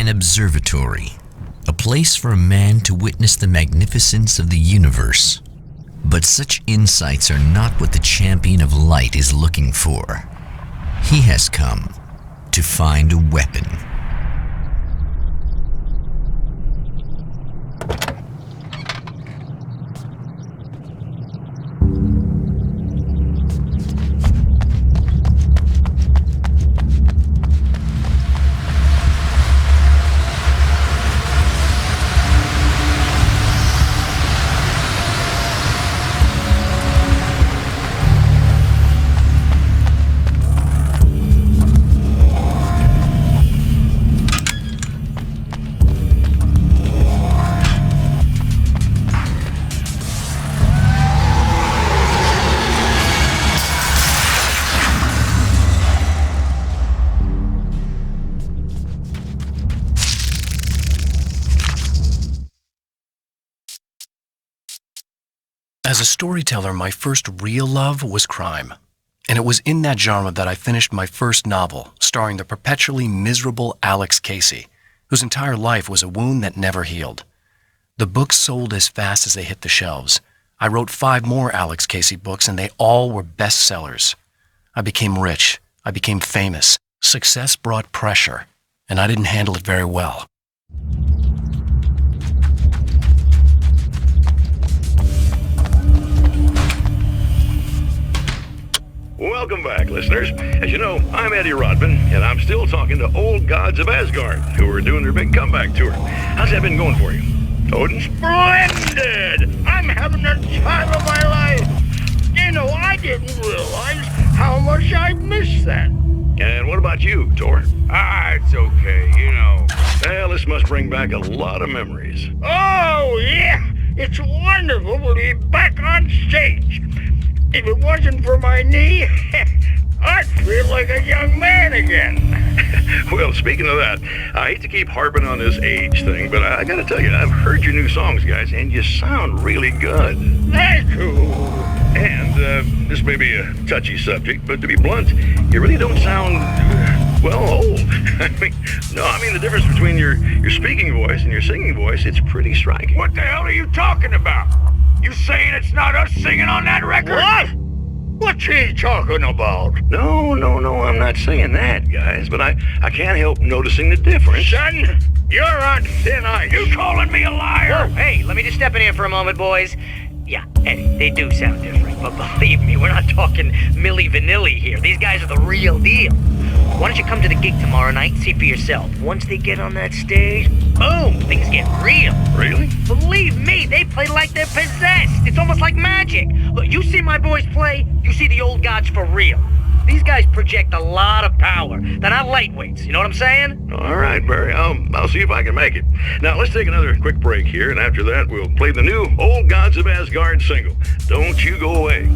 An observatory, a place for a man to witness the magnificence of the universe. But such insights are not what the champion of light is looking for. He has come to find a weapon. As a storyteller, my first real love was crime. And it was in that genre that I finished my first novel, starring the perpetually miserable Alex Casey, whose entire life was a wound that never healed. The books sold as fast as they hit the shelves. I wrote 5 more Alex Casey books, and they all were bestsellers. I became rich. I became famous. Success brought pressure, and I didn't handle it very well. Welcome back, listeners. As you know, I'm Eddie Rodman, and I'm still talking to old gods of Asgard, who are doing their big comeback tour. How's that been going for you? Odin? Splendid! I'm having the time of my life. You know, I didn't realize how much I missed that. And what about you, Thor? It's okay, you know. Well, this must bring back a lot of memories. Oh, yeah! It's wonderful to be back on stage. If it wasn't for my knee, I'd feel like a young man again. Well, speaking of that, I hate to keep harping on this age thing, but I gotta tell you, I've heard your new songs, guys, and you sound really good. Thank you. And this may be a touchy subject, but to be blunt, you really don't sound, well, old. I mean the difference between your speaking voice and your singing voice, it's pretty striking. What the hell are you talking about? You saying it's not us singing on that record? What? What's he talking about? No, I'm not saying that, guys, but I can't help noticing the difference. Son, you're on thin ice. You calling me a liar? Whoa, hey, let me just step in here for a moment, boys. Yeah, Eddie, they do sound different, but believe me, we're not talking Milli Vanilli here. These guys are the real deal. Why don't you come to the gig tomorrow night and see for yourself? Once they get on that stage, boom, things get real. Really? Believe me, they play like they're possessed. It's almost like magic. Look, you see my boys play, you see the old gods for real. These guys project a lot of power. They're not lightweights, you know what I'm saying? All right, Barry, I'll see if I can make it. Now, let's take another quick break here, and after that, we'll play the new Old Gods of Asgard single. Don't you go away.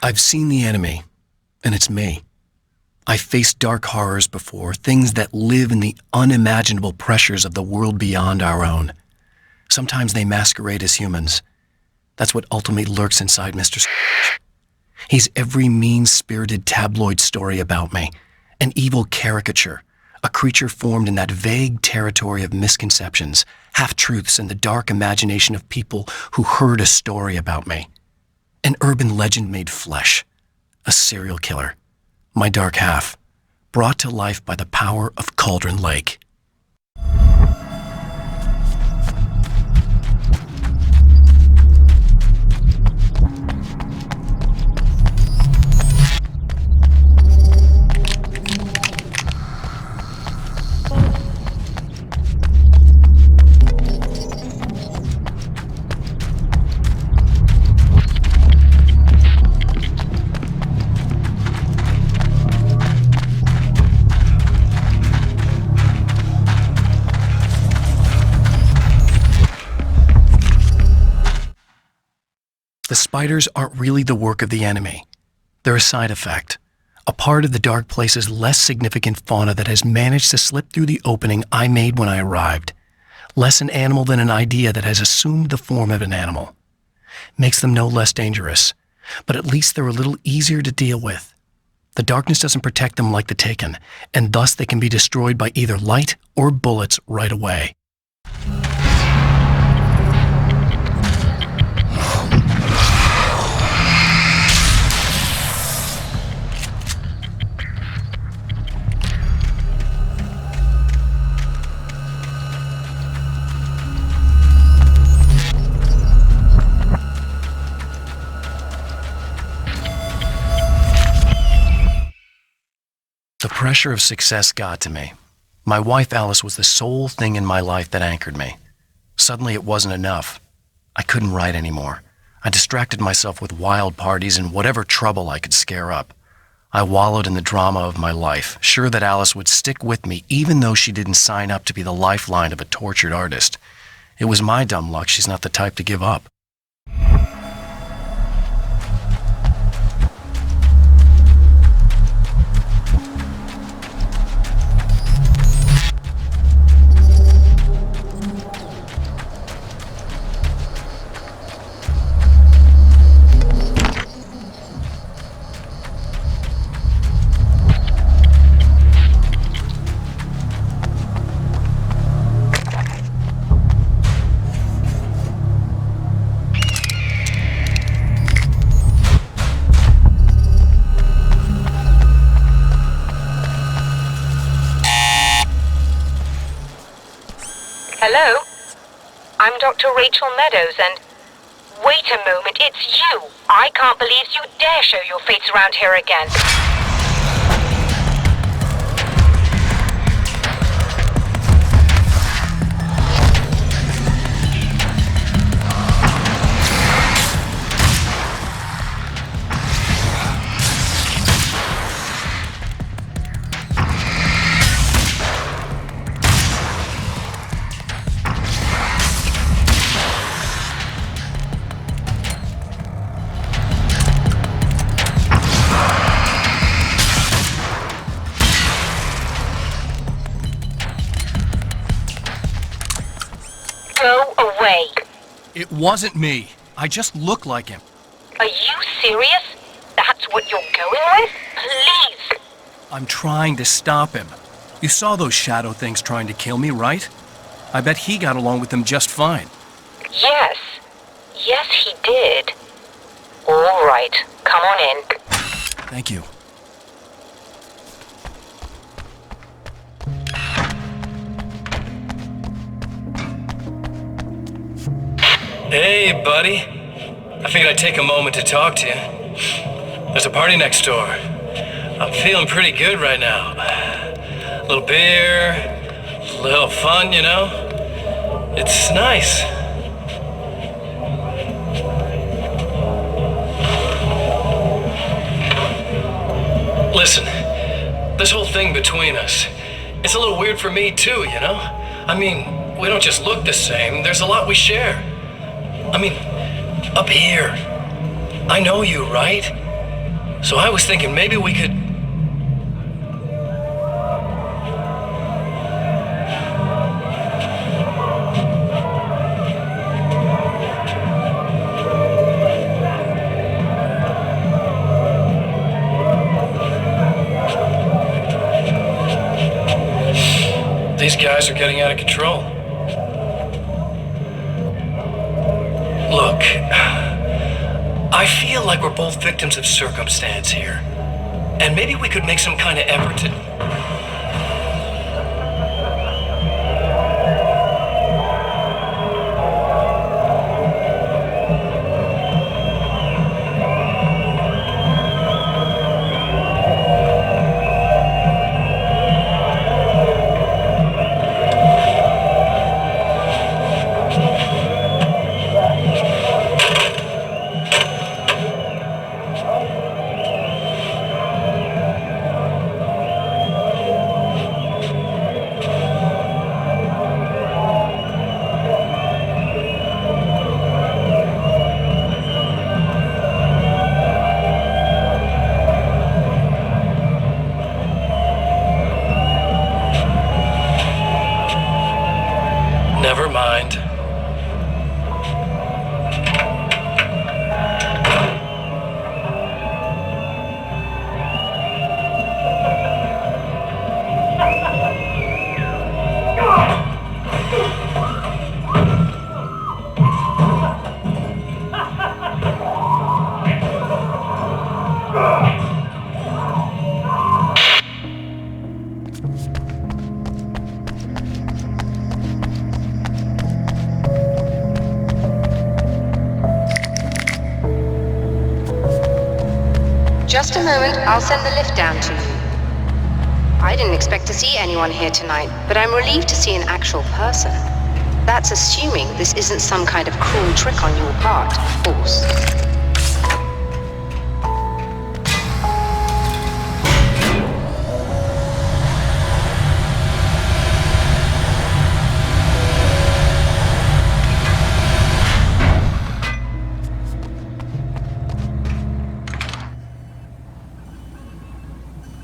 I've seen the enemy, and it's me. I faced dark horrors before, things that live in the unimaginable pressures of the world beyond our own. Sometimes they masquerade as humans. That's what ultimately lurks inside Mr. Scrooge. He's every mean-spirited tabloid story about me, an evil caricature, a creature formed in that vague territory of misconceptions, half-truths, and the dark imagination of people who heard a story about me. An urban legend made flesh, a serial killer, my dark half, brought to life by the power of Cauldron Lake. The spiders aren't really the work of the enemy. They're a side effect, a part of the dark place's less significant fauna that has managed to slip through the opening I made when I arrived. Less an animal than an idea that has assumed the form of an animal. Makes them no less dangerous, but at least they're a little easier to deal with. The darkness doesn't protect them like the Taken, and thus they can be destroyed by either light or bullets right away. The pressure of success got to me. My wife Alice was the sole thing in my life that anchored me. Suddenly it wasn't enough. I couldn't write anymore. I distracted myself with wild parties and whatever trouble I could scare up. I wallowed in the drama of my life, sure that Alice would stick with me even though she didn't sign up to be the lifeline of a tortured artist. It was my dumb luck she's not the type to give up. Hello? I'm Dr. Rachel Meadows, and... Wait a moment, it's you! I can't believe you dare show your face around here again. Go away. It wasn't me. I just look like him. Are you serious? That's what you're going with? Please. I'm trying to stop him. You saw those shadow things trying to kill me, right? I bet he got along with them just fine. Yes. Yes, he did. All right. Come on in. Thank you. Hey, buddy. I figured I'd take a moment to talk to you. There's a party next door. I'm feeling pretty good right now. A little beer, a little fun, you know? It's nice. Listen, this whole thing between us, it's a little weird for me too, you know? I mean, we don't just look the same, there's a lot we share. I mean, up here, I know you, right? So I was thinking maybe we could... guys are getting out of control. Look, I feel like we're both victims of circumstance here. And maybe we could make some kind of effort to... Never mind. Just a moment, I'll send the lift down to you. I didn't expect to see anyone here tonight, but I'm relieved to see an actual person. That's assuming this isn't some kind of cruel trick on your part, of course.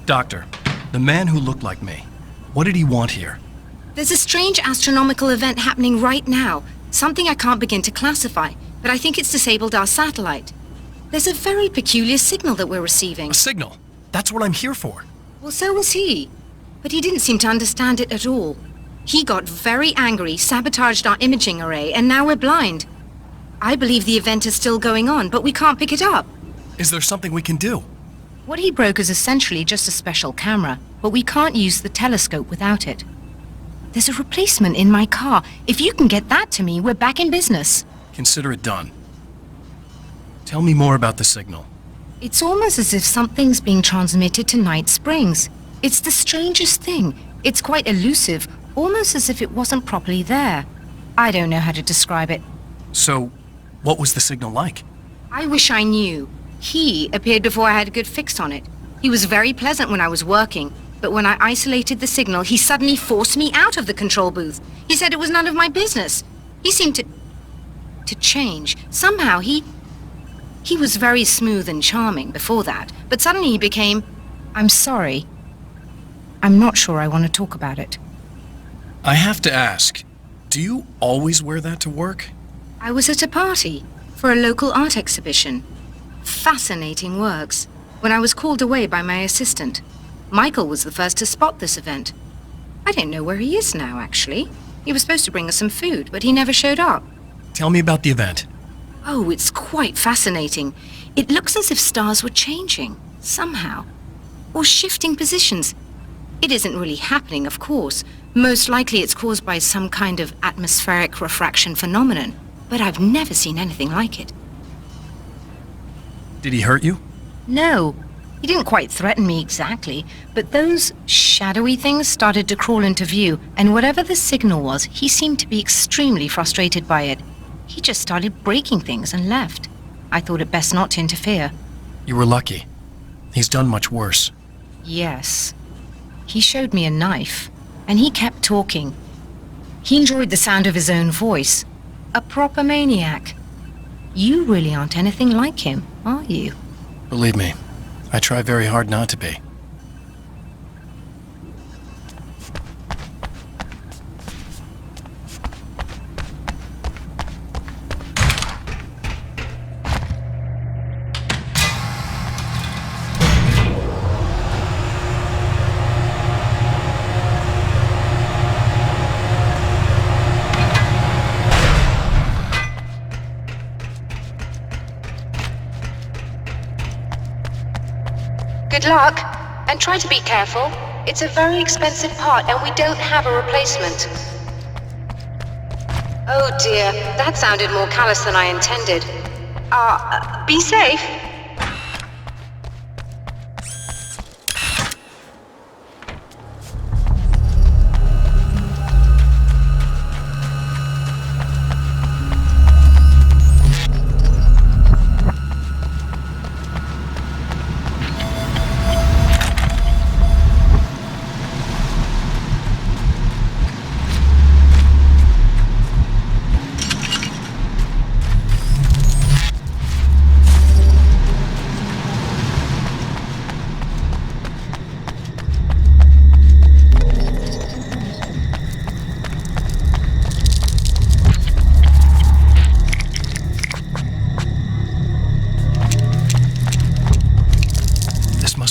Doctor, the man who looked like me, what did he want here? There's a strange astronomical event happening right now. Something I can't begin to classify, but I think it's disabled our satellite. There's a very peculiar signal that we're receiving. A signal? That's what I'm here for. Well, so was he. But he didn't seem to understand it at all. He got very angry, sabotaged our imaging array, and now we're blind. I believe the event is still going on, but we can't pick it up. Is there something we can do? What he broke is essentially just a special camera, but we can't use the telescope without it. There's a replacement in my car. If you can get that to me, we're back in business. Consider it done. Tell me more about the signal. It's almost as if something's being transmitted to Night Springs. It's the strangest thing. It's quite elusive, almost as if it wasn't properly there. I don't know how to describe it. So, what was the signal like? I wish I knew. He appeared before I had a good fix on it. He was very pleasant when I was working, but when I isolated the signal, he suddenly forced me out of the control booth. He said it was none of my business. He seemed to change. Somehow he was very smooth and charming before that, but suddenly he became, I'm sorry. I'm not sure I want to talk about it. I have to ask, do you always wear that to work? I was at a party for a local art exhibition. Fascinating works, when I was called away by my assistant. Michael was the first to spot this event. I don't know where he is now, actually. He was supposed to bring us some food, but he never showed up. Tell me about the event. Oh, it's quite fascinating. It looks as if stars were changing, somehow. Or shifting positions. It isn't really happening, of course. Most likely it's caused by some kind of atmospheric refraction phenomenon. But I've never seen anything like it. Did he hurt you? No. He didn't quite threaten me exactly, but those shadowy things started to crawl into view, and whatever the signal was, he seemed to be extremely frustrated by it. He just started breaking things and left. I thought it best not to interfere. You were lucky. He's done much worse. Yes. He showed me a knife, and he kept talking. He enjoyed the sound of his own voice. A proper maniac. You really aren't anything like him, are you? Believe me, I try very hard not to be. Good luck, and try to be careful. It's a very expensive part, and we don't have a replacement. Oh dear, that sounded more callous than I intended. Be safe.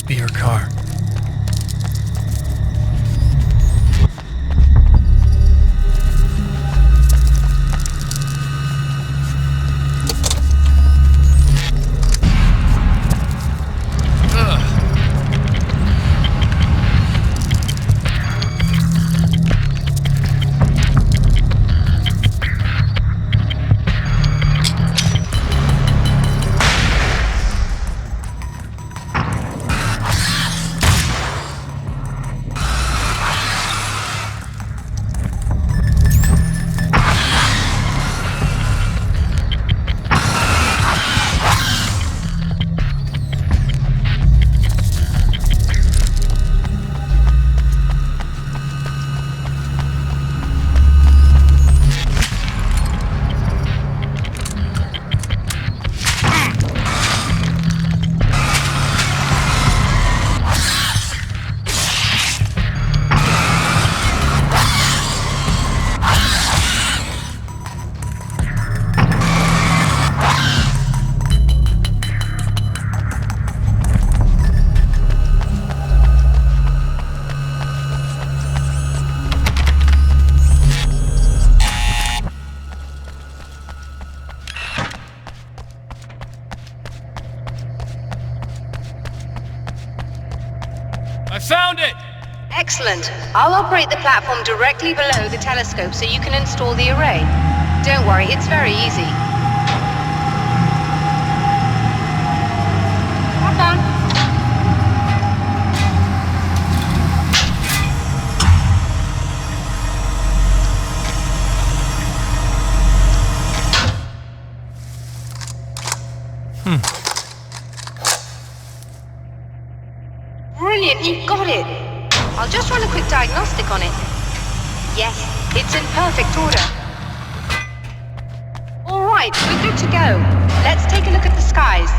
Be her car. I found it! Excellent. I'll operate the platform directly below the telescope so you can install the array. Don't worry, it's very easy. Have fun. Brilliant, you've got it. I'll just run a quick diagnostic on it. Yes, it's in perfect order. All right, we're good to go. Let's take a look at the skies.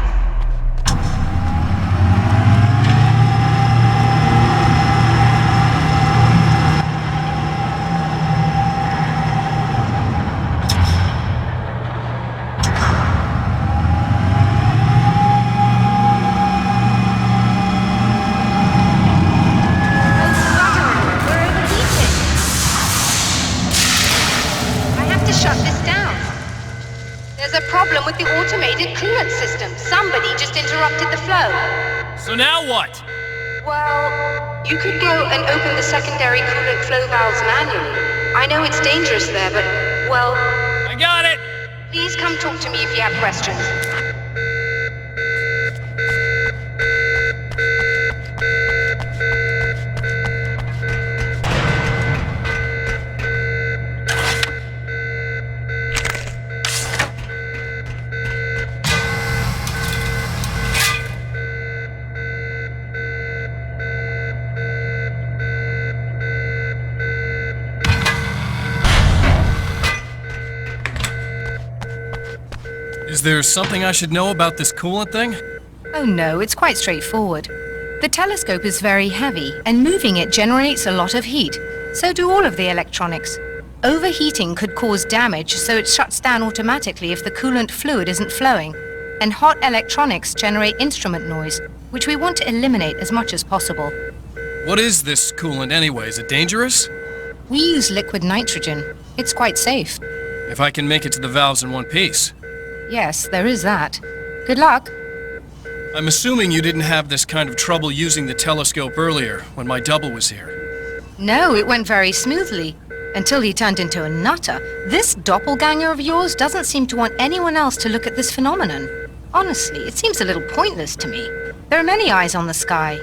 Problem with the automated coolant system. Somebody just interrupted the flow. So now what? Well, you could go and open the secondary coolant flow valves manually. I know it's dangerous there, but, well... I got it! Please come talk to me if you have questions. Is there something I should know about this coolant thing? Oh no, it's quite straightforward. The telescope is very heavy, and moving it generates a lot of heat. So do all of the electronics. Overheating could cause damage, so it shuts down automatically if the coolant fluid isn't flowing. And hot electronics generate instrument noise, which we want to eliminate as much as possible. What is this coolant anyway? Is it dangerous? We use liquid nitrogen. It's quite safe. If I can make it to the valves in one piece. Yes, there is that. Good luck. I'm assuming you didn't have this kind of trouble using the telescope earlier, when my double was here. No, it went very smoothly. Until he turned into a nutter. This doppelganger of yours doesn't seem to want anyone else to look at this phenomenon. Honestly, it seems a little pointless to me. There are many eyes on the sky.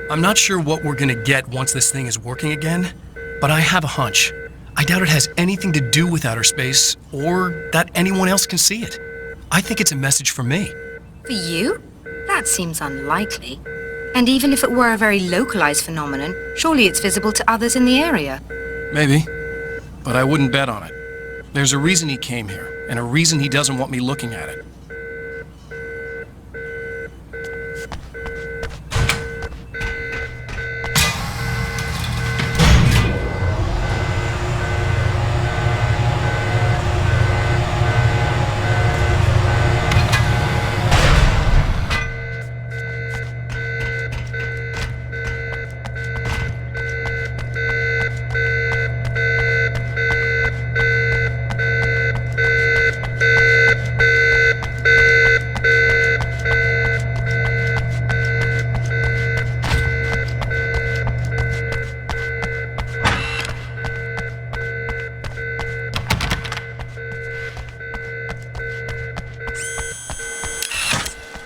I'm not sure what we're gonna get once this thing is working again, but I have a hunch. I doubt it has anything to do with outer space, or that anyone else can see it. I think it's a message for me. For you? That seems unlikely. And even if it were a very localized phenomenon, surely it's visible to others in the area. Maybe, but I wouldn't bet on it. There's a reason he came here, and a reason he doesn't want me looking at it.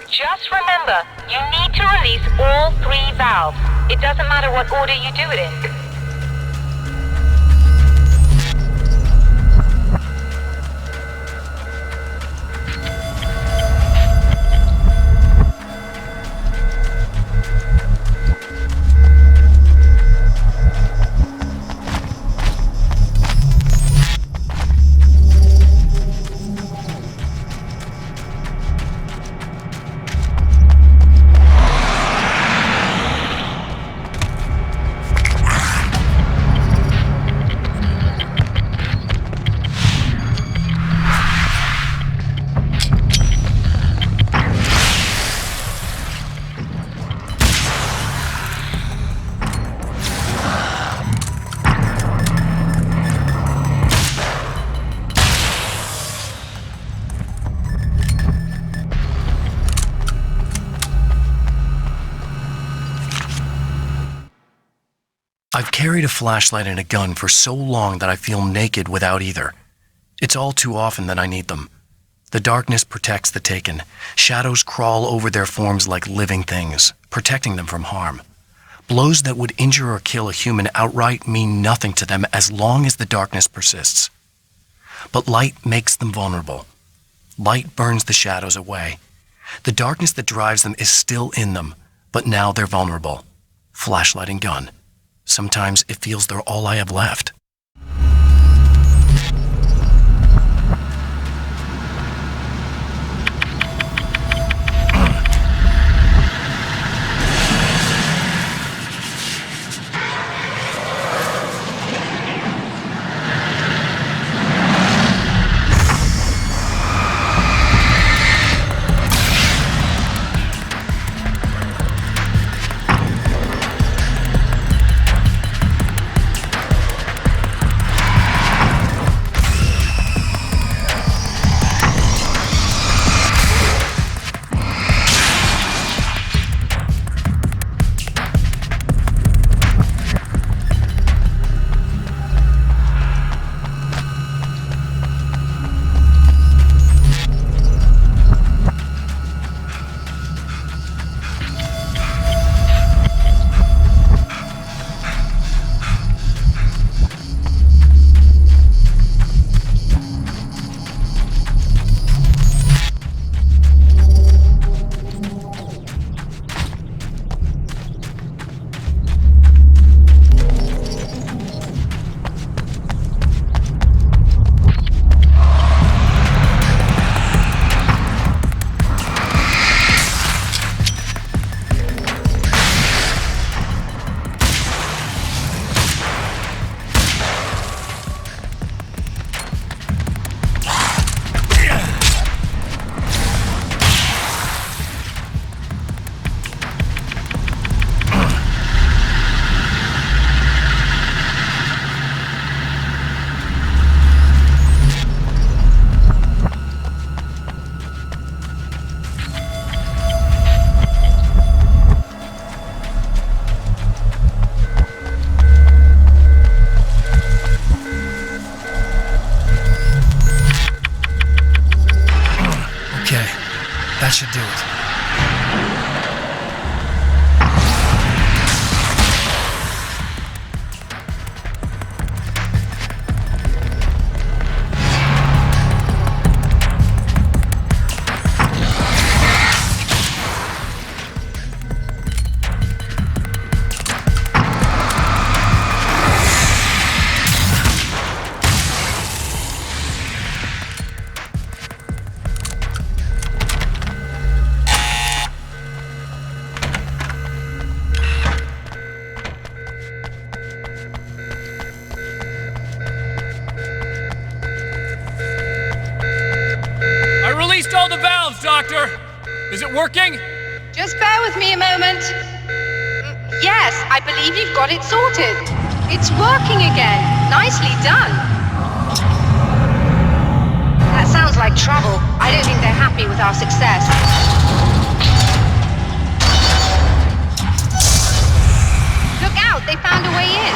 Just remember, you need to release all 3 valves. It doesn't matter what order you do it in. I've carried a flashlight and a gun for so long that I feel naked without either. It's all too often that I need them. The darkness protects the taken. Shadows crawl over their forms like living things, protecting them from harm. Blows that would injure or kill a human outright mean nothing to them as long as the darkness persists. But light makes them vulnerable. Light burns the shadows away. The darkness that drives them is still in them, but now they're vulnerable. Flashlight and gun. Sometimes it feels they're all I have left. That should do it. All the valves, Doctor! Is it working? Just bear with me a moment. Yes, I believe you've got it sorted. It's working again. Nicely done. That sounds like trouble. I don't think they're happy with our success. Look out, they found a way in.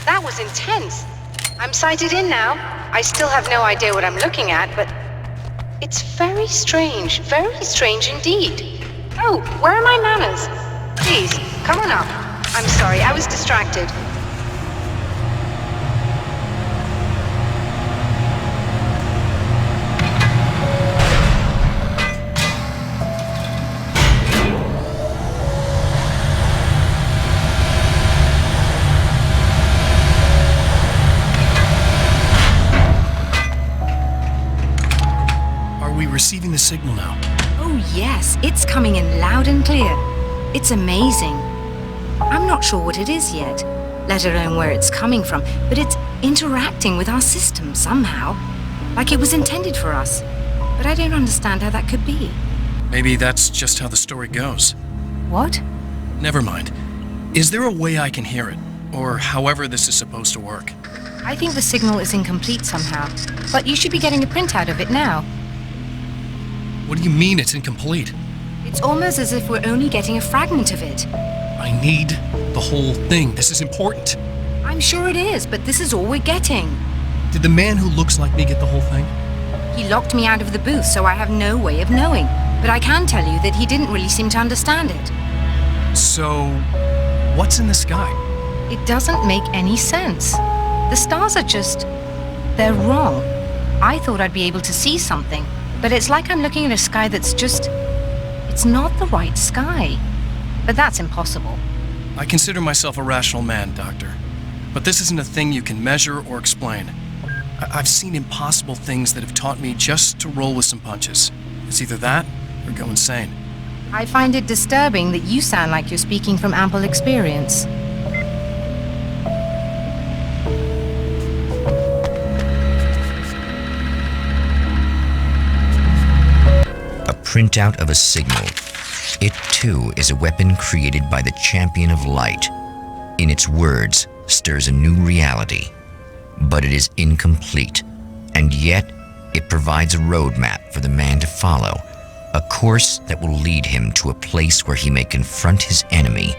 That was intense. I'm sighted in now. I still have no idea what I'm looking at, but it's very strange indeed. Oh, where are my manners? Please, come on up. I'm sorry, I was distracted. Receiving the signal now. Oh yes, it's coming in loud and clear. It's amazing. I'm not sure what it is yet, let alone where it's coming from, but it's interacting with our system somehow, like it was intended for us. But I don't understand how that could be. Maybe that's just how the story goes. What? Never mind. Is there a way I can hear it? Or however this is supposed to work? I think the signal is incomplete somehow, but you should be getting a printout of it now. What do you mean it's incomplete? It's almost as if we're only getting a fragment of it. I need the whole thing. This is important. I'm sure it is, but this is all we're getting. Did the man who looks like me get the whole thing? He locked me out of the booth, so I have no way of knowing. But I can tell you that he didn't really seem to understand it. So, what's in the sky? It doesn't make any sense. The stars are just... they're wrong. I thought I'd be able to see something. But it's like I'm looking at a sky that's just... it's not the right sky. But that's impossible. I consider myself a rational man, Doctor. But this isn't a thing you can measure or explain. I've seen impossible things that have taught me just to roll with some punches. It's either that or go insane. I find it disturbing that you sound like you're speaking from ample experience. Printout of a signal. It too is a weapon created by the champion of light. In its words, stirs a new reality. But it is incomplete, and yet it provides a roadmap for the man to follow, a course that will lead him to a place where he may confront his enemy